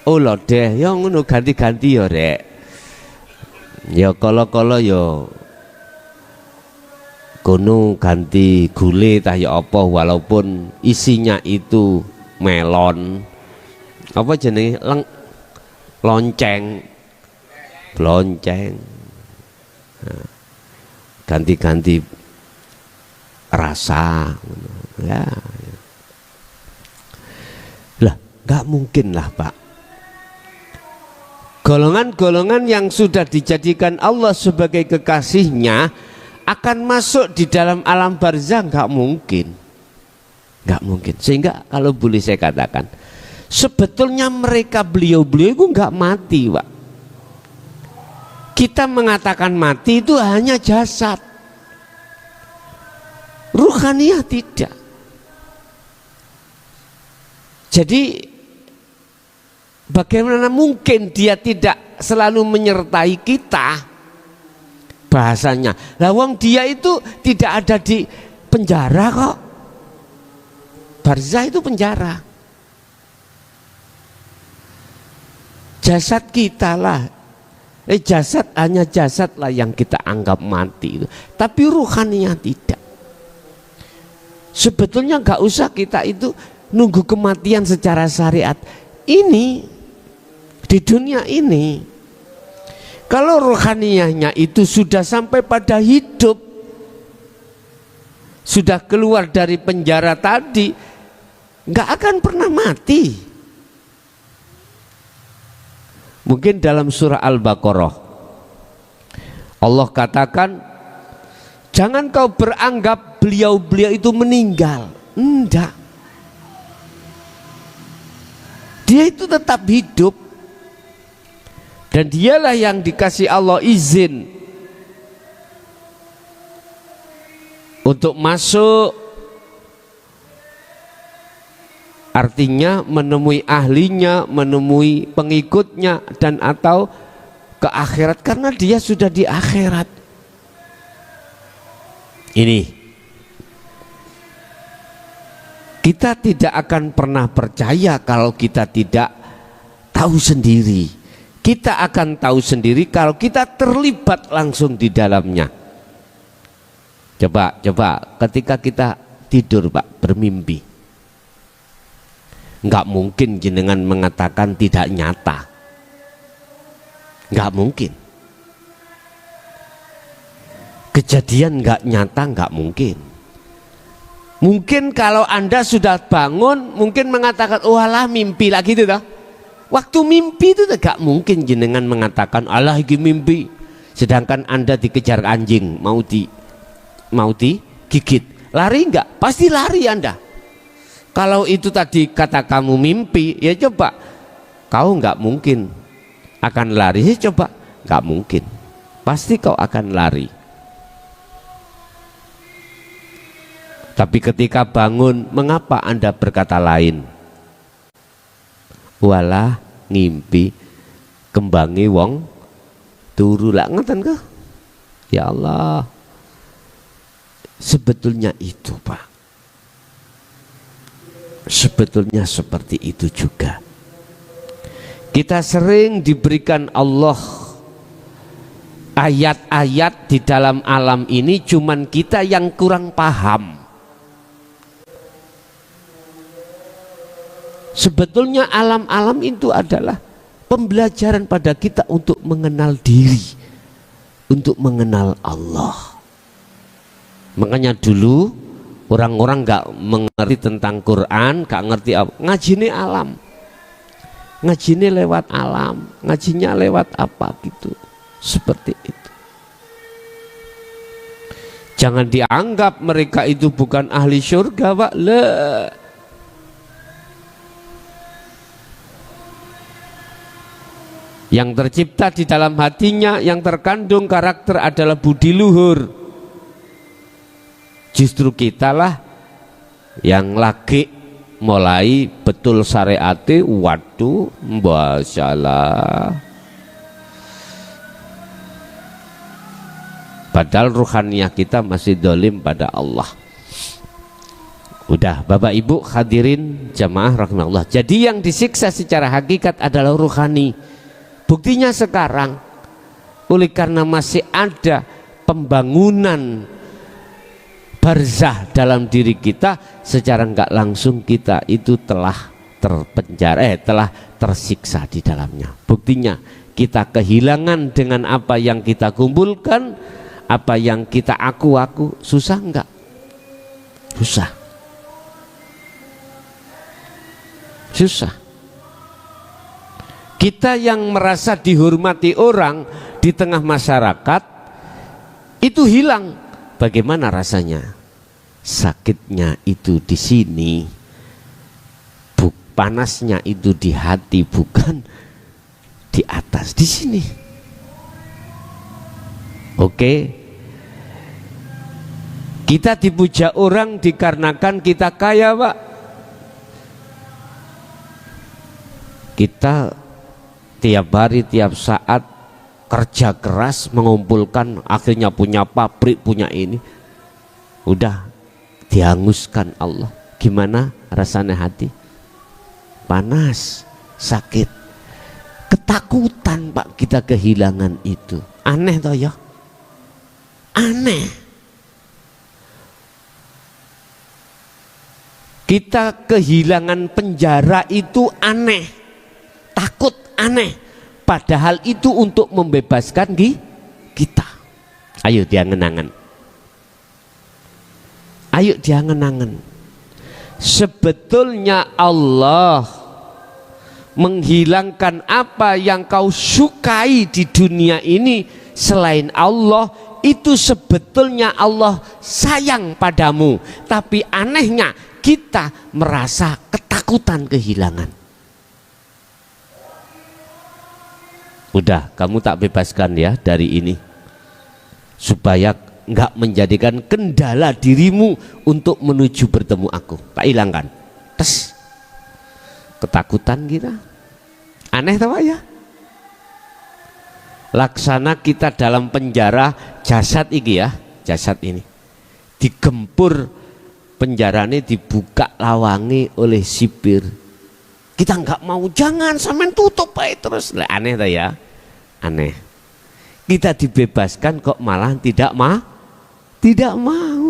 Oh lodeh, ya ngono ganti-ganti ya rek. Ya kala-kala ya kono ganti gulai tah ya apa, walaupun isinya itu melon. Apa jenenge lonceng. Nah, ganti-ganti rasa ya. Lah nggak mungkin lah Pak. Golongan-golongan yang sudah dijadikan Allah sebagai kekasihnya akan masuk di dalam alam barzah, nggak mungkin. Nggak mungkin. Sehingga kalau boleh saya katakan, sebetulnya mereka beliau-beliau itu nggak mati Pak. Kita mengatakan mati itu hanya jasad, ruhaniah tidak. Jadi bagaimana mungkin dia tidak selalu menyertai kita? Bahasanya, lawang dia itu tidak ada di penjara kok. Barzah itu penjara. Jasad kita lah, jasad hanya jasad lah yang kita anggap mati itu. Tapi ruhaninya tidak. Sebetulnya nggak usah kita itu nunggu kematian secara syariat. Ini di dunia ini, kalau rohaniyahnya itu sudah sampai pada hidup, sudah keluar dari penjara tadi, nggak akan pernah mati. Mungkin dalam surah Al-Baqarah Allah katakan, jangan kau beranggap beliau-beliau itu meninggal. Enggak, dia itu tetap hidup. Dan dialah yang dikasih Allah izin untuk masuk, artinya menemui ahlinya, menemui pengikutnya, dan atau ke akhirat, karena dia sudah di akhirat. Ini kita tidak akan pernah percaya kalau kita tidak tahu sendiri. Kita akan tahu sendiri kalau kita terlibat langsung di dalamnya. Coba ketika kita tidur Pak, bermimpi, nggak mungkin jenengan mengatakan tidak nyata. Nggak mungkin. Kejadian nggak nyata nggak mungkin. Mungkin kalau Anda sudah bangun, mungkin mengatakan, oh alah mimpi lagi itu toh. Waktu mimpi itu tidak mungkin jenengan mengatakan Allah ini mimpi, sedangkan Anda dikejar anjing mau digigit, lari enggak? Pasti lari Anda. Kalau itu tadi kata kamu mimpi, ya coba kau enggak mungkin akan lari. Ya coba, enggak mungkin, pasti kau akan lari. Tapi ketika bangun, mengapa Anda berkata lain? Walah ngimpi kembangi wong turu lak ngeten ke? Ya Allah, sebetulnya itu Pak, sebetulnya seperti itu juga. Kita sering diberikan Allah ayat-ayat di dalam alam ini, cuman kita yang kurang paham. Sebetulnya alam-alam itu adalah pembelajaran pada kita untuk mengenal diri, untuk mengenal Allah. Makanya dulu orang-orang nggak mengerti tentang Quran, nggak ngerti apa, ngajine alam, ngajine lewat alam, ngajinya lewat apa gitu, seperti itu. Jangan dianggap mereka itu bukan ahli surga, Pak. Yang tercipta di dalam hatinya, yang terkandung karakter adalah budi luhur. Justru kitalah yang lagi mulai betul syariate, waduh, masyaallah. Padahal ruhaniyah kita masih dolim pada Allah. Udah, Bapak Ibu hadirin jamaah rahmatullah. Jadi yang disiksa secara hakikat adalah ruhani. Buktinya sekarang, oleh karena masih ada pembangunan barzah dalam diri kita, secara nggak langsung kita itu telah terpenjara, telah tersiksa di dalamnya. Buktinya kita kehilangan dengan apa yang kita kumpulkan, apa yang kita aku susah enggak? Susah. Kita yang merasa dihormati orang di tengah masyarakat itu hilang. Bagaimana rasanya? Sakitnya itu di sini, panasnya itu di hati, bukan di atas, di sini. Oke. Kita dipuja orang dikarenakan kita kaya, Pak. Kita tiap hari, tiap saat kerja keras mengumpulkan, akhirnya punya pabrik, punya ini. Udah dihanguskan Allah. Gimana rasanya hati? Panas, sakit, ketakutan, Pak, kita kehilangan itu. Aneh toh ya? Aneh. Kita kehilangan penjara itu aneh, takut, aneh. Padahal itu untuk membebaskan kita. Ayo diangen-angen. Ayo diangen-angen. Sebetulnya Allah menghilangkan apa yang kau sukai di dunia ini selain Allah, itu sebetulnya Allah sayang padamu. Tapi anehnya kita merasa ketakutan kehilangan. Udah, kamu tak bebaskan ya dari ini, supaya enggak menjadikan kendala dirimu untuk menuju bertemu aku. Tak hilangkan. Tes. Ketakutan kita. Aneh tahu ya? Laksana kita dalam penjara jasad ini ya, jasad ini digempur, penjaranya dibuka lawangi oleh sipir. Kita nggak mau, jangan sampean tutup baik terus. Aneh tak ya? Aneh. Kita dibebaskan kok malah tidak mau.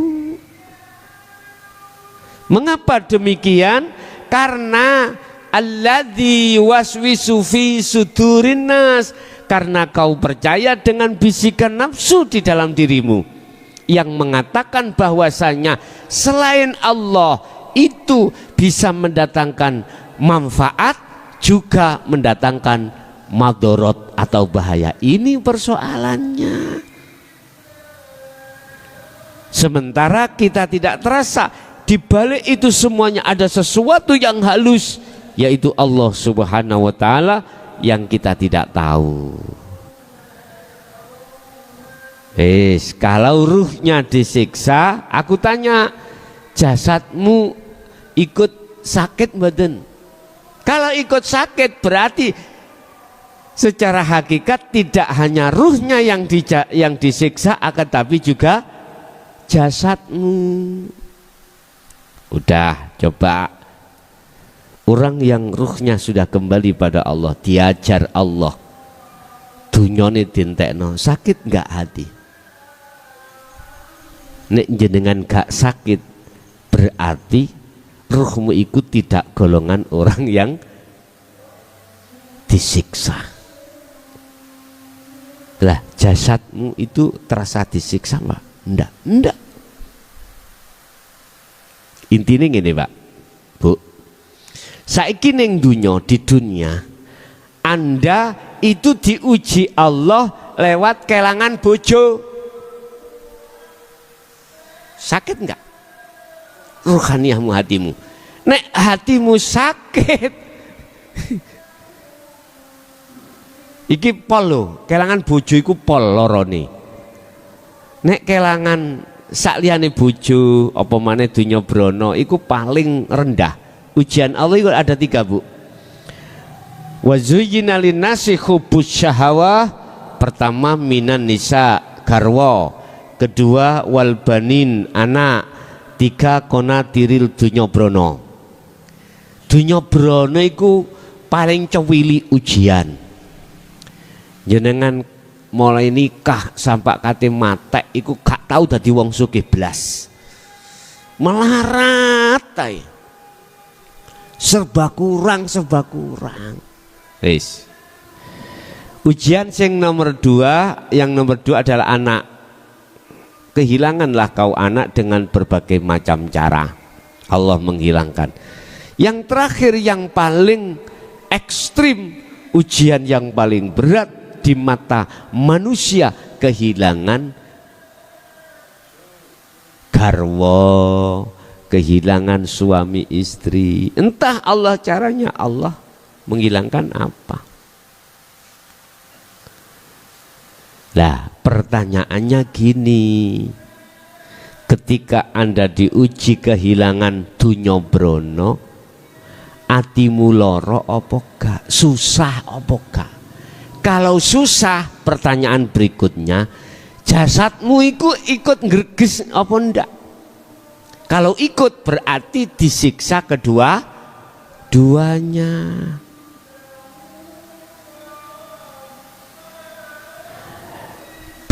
Mengapa demikian? Karena alladzi waswisu fi sudurin nas, karena kau percaya dengan bisikan nafsu di dalam dirimu yang mengatakan bahwasanya selain Allah itu bisa mendatangkan manfaat, juga mendatangkan madorot atau bahaya. Ini persoalannya. Sementara kita tidak terasa, di balik itu semuanya ada sesuatu yang halus, yaitu Allah Subhanahu wa taala yang kita tidak tahu. Kalau ruhnya disiksa, aku tanya, jasadmu ikut sakit badan? Kalau ikut sakit berarti secara hakikat tidak hanya ruhnya yang disiksa, akan tapi juga jasadmu. Udah, coba orang yang ruhnya sudah kembali pada Allah, diajar Allah, dunyane dintekno, sakit enggak hati? Nek jenengan gak sakit, berarti ruhmu ikut tidak golongan orang yang disiksa. Lah jasadmu itu terasa disiksa Pak? Enggak. Intinya gini Pak, Bu, saiki ning dunya, di dunia Anda itu diuji Allah lewat kelangan bojo. Sakit enggak? Ruhaniyahmu, hatimu. Nek hatimu sakit, iki pol lho, kelangan bojo iku pol lorone. Nek kelangan sakliyane bojo apa maneh donya brana iku paling rendah. Ujian Allah itu ada 3, Bu. Wa zuyyina linnasi hubbus syahawah. Pertama minan nisa, garwa. Kedua wal banin, anak. 3 konatiril dunya brana. Dunya brana iku paling cewili ujian. Jenengan mulai nikah sampai kate matek iku gak tau dadi wong sugih blas. Melarat ae. Serba kurang. Wis. Ujian sing nomor 2, yang nomor 2 adalah anak. Kehilanganlah kau anak dengan berbagai macam cara. Allah menghilangkan. Yang terakhir yang paling ekstrim, ujian yang paling berat di mata manusia, kehilangan garwa, kehilangan suami istri. Entah Allah caranya, Allah menghilangkan apa. Lah pertanyaannya gini, ketika Anda diuji kehilangan dunya brana, atimu loro apa gak? Susah apa gak? Kalau susah, pertanyaan berikutnya, jasadmu ikut ngreges apa ndak? Kalau ikut berarti disiksa kedua-duanya.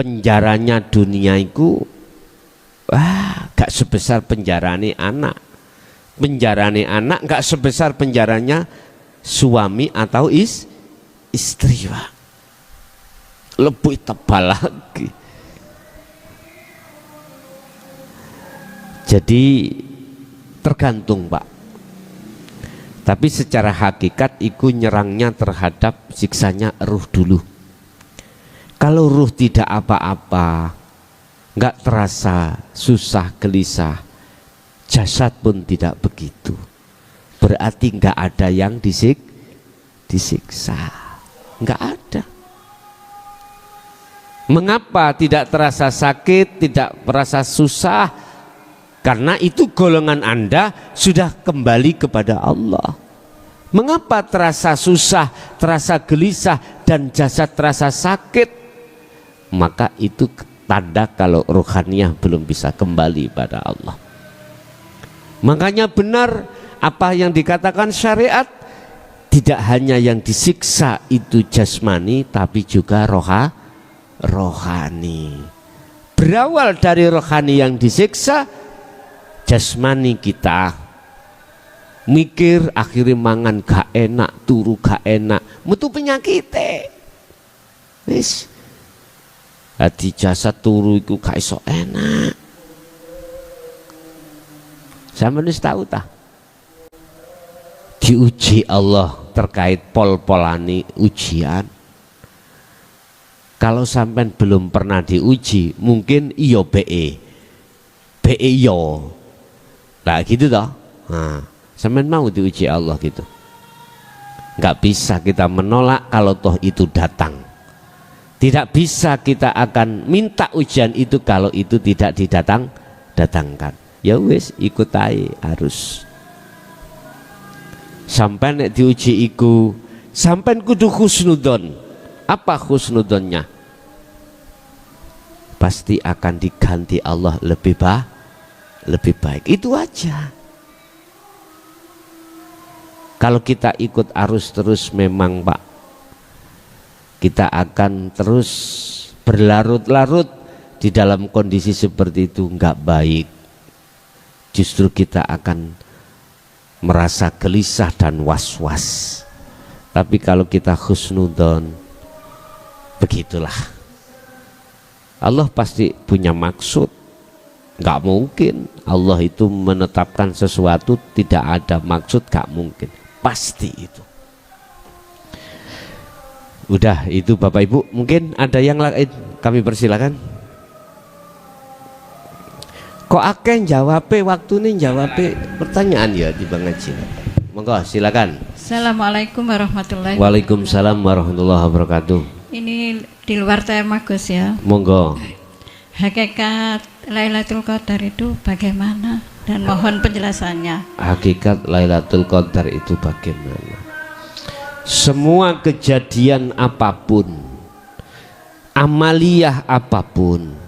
Penjaranya dunia itu gak sebesar penjarane anak. Penjarane anak gak sebesar penjaranya suami atau istri, Pak. Lebih tebal lagi. Jadi tergantung, Pak. Tapi secara hakikat iku nyerangnya terhadap siksanya ruh dulu. Kalau ruh tidak apa-apa, nggak terasa susah gelisah, jasad pun tidak begitu. Berarti nggak ada yang disiksa, nggak ada. Mengapa tidak terasa sakit, tidak merasa susah? Karena itu golongan Anda sudah kembali kepada Allah. Mengapa terasa susah, terasa gelisah, dan jasad terasa sakit? Maka itu tanda kalau ruhaniyah belum bisa kembali pada Allah. Makanya benar apa yang dikatakan syariat, tidak hanya yang disiksa itu jasmani, tapi juga rohani. Berawal dari rohani yang disiksa, jasmani kita mikir akhirnya mangan gak enak, turu gak enak, metu penyakit. Wis hati jasad turu iku gak iso enak. Sampeyan wis tahu ta? Diuji Allah terkait pol-polani ujian. Kalau sampean belum pernah diuji, mungkin iyo BE iyo. Nah gitu toh. Nah, sampean mau diuji Allah gitu. Nggak bisa kita menolak kalau toh itu datang. Tidak bisa kita akan minta ujian itu kalau itu tidak datangkan. Ya wis ikut aja harus. Sampai nek diuji iku, sampai kudu husnudon. Apa husnudonnya? Pasti akan diganti Allah lebih baik. Itu aja. Kalau kita ikut arus terus memang, Pak, kita akan terus berlarut-larut di dalam kondisi seperti itu, nggak baik. Justru kita akan merasa gelisah dan was-was. Tapi kalau kita husnudon, begitulah. Allah pasti punya maksud. Nggak mungkin Allah itu menetapkan sesuatu tidak ada maksud, nggak mungkin. Pasti itu. Udah itu Bapak Ibu, mungkin ada yang lain kami persilakan. Kok akeh jawabe waktune jawabe pertanyaan ya di Bang Haji. Monggo silakan. Assalamualaikum warahmatullahi wabarakatuh. Waalaikumsalam warahmatullahi wabarakatuh. Ini di luar tema Gus ya. Monggo. Hakikat Lailatul Qadar itu bagaimana? Dan mohon penjelasannya. Hakikat Lailatul Qadar itu bagaimana? Semua kejadian apapun, amaliyah apapun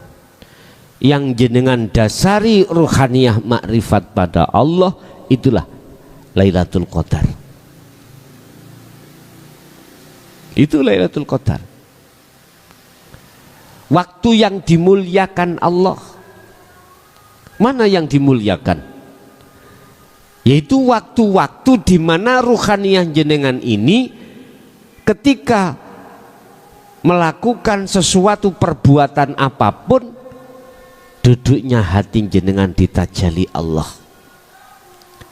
yang jenengan dasari ruhaniyah makrifat pada Allah, itulah Lailatul Qadar. Itu Lailatul Qadar. Waktu yang dimuliakan Allah. Mana yang dimuliakan? Yaitu waktu-waktu di mana ruhaniyah jenengan ini ketika melakukan sesuatu perbuatan apapun, duduknya hati jenengan ditajali Allah,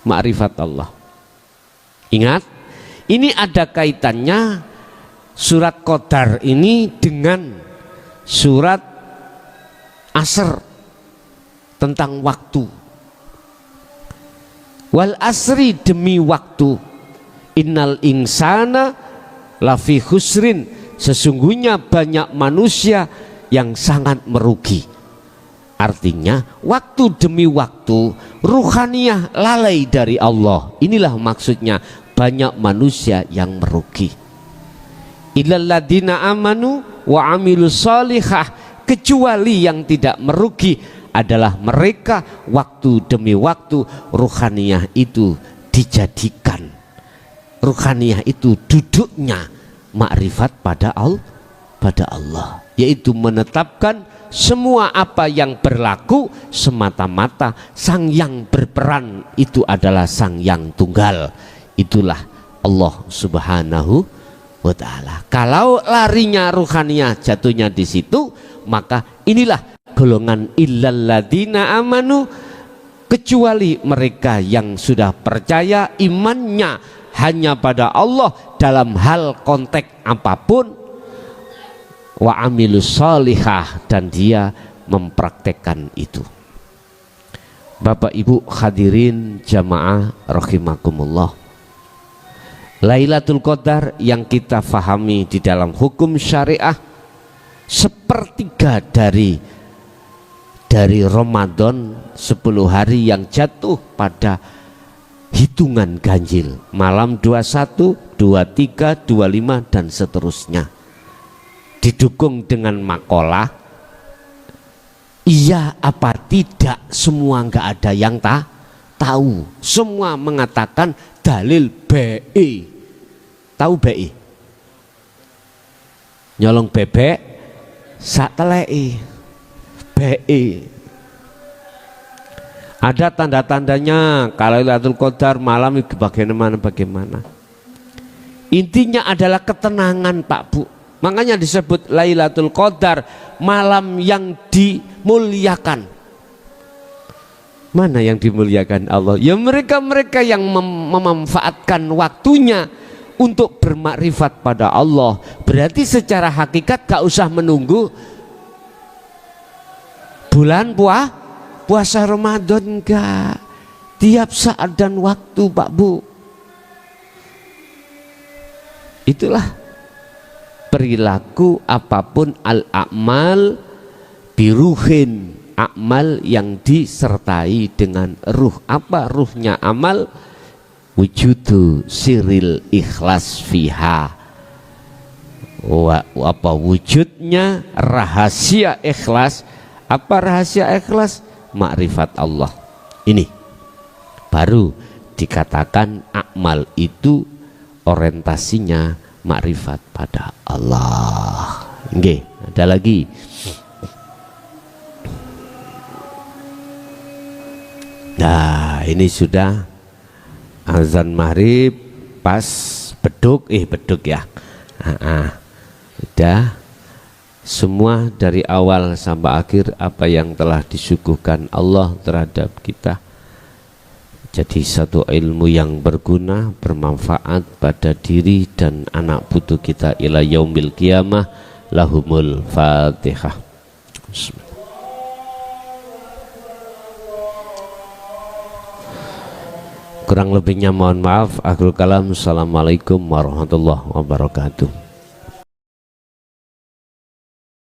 makrifat Allah. Ingat, ini ada kaitannya surat Qadar ini dengan surat Asr tentang waktu. Wal asri, demi waktu, innal insana lafi khusrin, sesungguhnya banyak manusia yang sangat merugi. Artinya waktu demi waktu ruhaniyah lalai dari Allah. Inilah maksudnya banyak manusia yang merugi. Illal ladina amanu wa amilus solihah, kecuali yang tidak merugi adalah mereka waktu demi waktu ruhaniyah itu dijadikan, ruhaniyah itu duduknya makrifat pada Allah, yaitu menetapkan semua apa yang berlaku semata-mata sang yang berperan itu adalah sang yang tunggal, itulah Allah Subhanahu wa ta'ala. Kalau larinya ruhaniyah jatuhnya di situ, maka inilah golongan illalladzina amanu, kecuali mereka yang sudah percaya imannya hanya pada Allah dalam hal konteks apapun, wa amilus solihah, dan dia mempraktekkan itu. Bapak Ibu hadirin jamaah rahimakumullah, Lailatul Qadar yang kita fahami di dalam hukum syariah sepertiga dari Ramadan, 10 hari yang jatuh pada hitungan ganjil, malam 21, 23, 25 dan seterusnya, didukung dengan makalah iya apa tidak, semua nggak ada yang tahu, semua mengatakan dalil BI. Tahu BI? Nyolong bebek sak teleki. BI. Ada tanda-tandanya kalau Lailatul Qadar malam itu bagaimana. Intinya adalah ketenangan Pak Bu. Makanya disebut Lailatul Qadar, malam yang dimuliakan. Mana yang dimuliakan Allah? Ya mereka-mereka yang memanfaatkan waktunya untuk bermakrifat pada Allah. Berarti secara hakikat gak usah menunggu bulan puasa Ramadan, enggak, tiap saat dan waktu Pak Bu. Itulah perilaku apapun al-a'mal biruhin, amal yang disertai dengan ruh. Apa ruhnya amal? Wujudu siril ikhlas fiha. Apa wujudnya rahasia ikhlas? Apa rahasia ikhlas? Makrifat Allah. Ini baru dikatakan amal itu orientasinya makrifat pada Allah. Nggih, ada lagi. Nah, ini sudah azan maghrib, pas beduk ya. Udah semua dari awal sampai akhir apa yang telah disuguhkan Allah terhadap kita jadi satu ilmu yang berguna, bermanfaat pada diri dan anak putu kita ila yaumil qiyamah. Lahumul Fatihah. Bismillah. Kurang lebihnya mohon maaf. Akhirul kalam. Assalamualaikum warahmatullahi wabarakatuh.